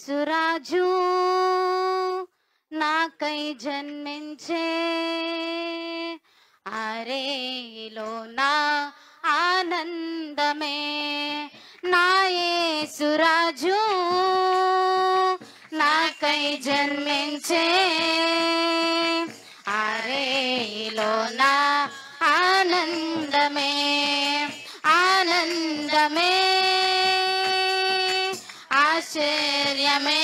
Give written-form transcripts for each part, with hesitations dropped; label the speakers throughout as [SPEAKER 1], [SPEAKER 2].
[SPEAKER 1] యేసురాజు నాకై జన్మించే, అరేలో నా ఆనందమే. నా యేసురాజు నాకై జన్మించే, అరేలో నా ఆనందమే. ఆనందమే ఆశ్చర్యమే,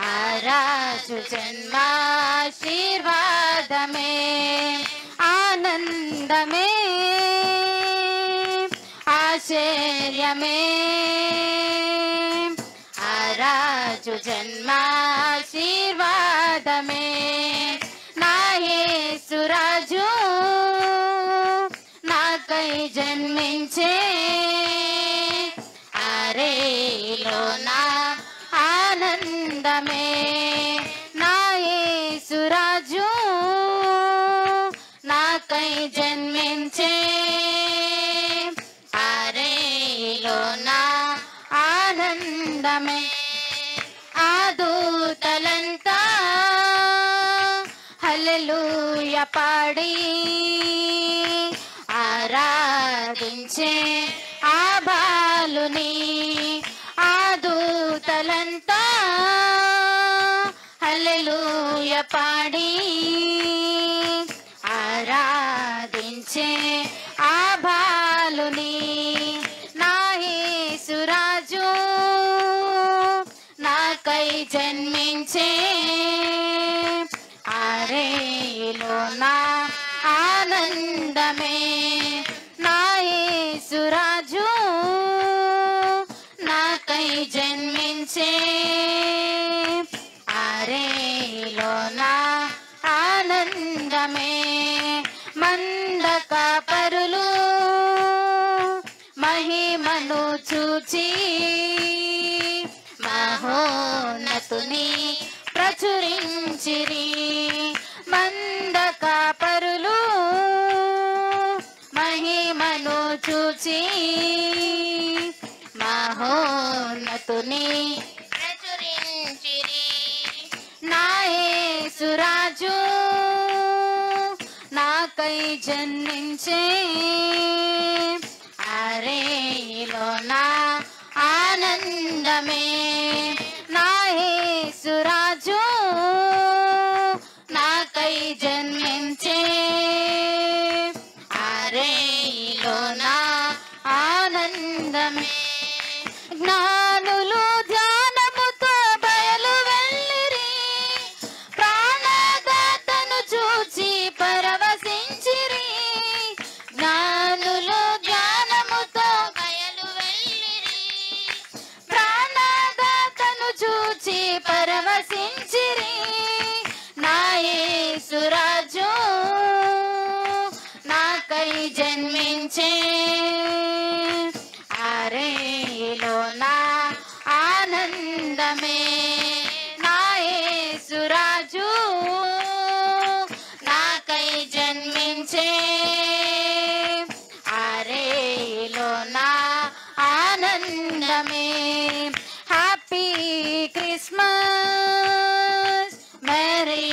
[SPEAKER 1] ఆ రాజు జన్మాశీర్వాదమే. ఆనందమే ఆశ్చర్యమే, ఆ రాజు జన్మాశీర్వాదమే. నా యేసురాజు నాకై జన్మించే, అరేలో నా ఆనందమే. నా యేసురాజు నాకై జన్మించే, అరేలో నా ఆనందమే. ఆ దూతలంతా హల్లెలూయా పాడి ఆరాధించే ఆ బాలుని. ఆ దూతలంతా హల్లెలూయా పాడి ఆరాధించే ఆ బాలుని. నా యేసురాజు నాకై జన్మించే, అరేలో నా ఆనందమే. నా యేసురాజు నాకై జన్మించే, అరేలో నా ఆనందమే. మందక పరులు మహిమను చూచి మహోన్నతుని ప్రచురించిరి. మందక పరులు మహిమను చూచి మహోన్నతుని ప్రచురించిరి. నా యేసురాజు నాకై జన్మించే, అరేలో నా ఆనందమే. నా యేసురాజు నాకై జన్మించే, అరేలో నా ఆనందమే. జ్ఞానులు ధ్యానముతో బయలు వెళ్ళిరి, ప్రాణదాతను చూచి పరవశించిరి. జ్ఞానులు ధ్యానముతో బయలు వెళ్ళిరి, ప్రాణదాతను చూచి పరవశించిరి. నా యేసురాజు నాకై జన్మించే, అరేలో నా ఆనందమే. నా యేసురాజు నాకై జన్మించే, అరేలో నా ఆనందమే. Happy Christmas, merry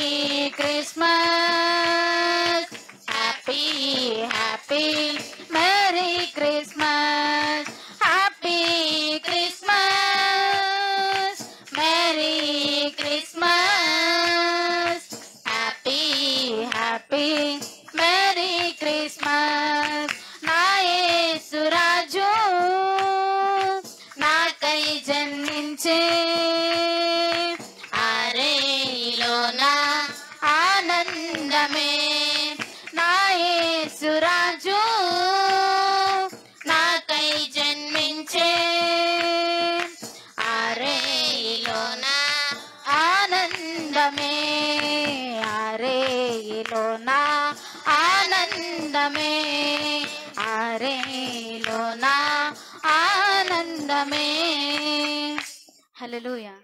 [SPEAKER 1] Christmas, happy happy merry Christmas. Happy Christmas, merry Christmas, happy happy merry Christmas. నా యేసురాజు నాకై జన్మించే, అరేలో నా ఆనందమే. నా యేసురాజు నాకై జన్మించే, అరేలో నా ఆనందమే. అరేలో నా ఆనందమే, అరేలో నా ఆనందమే. హల్లెలూయా.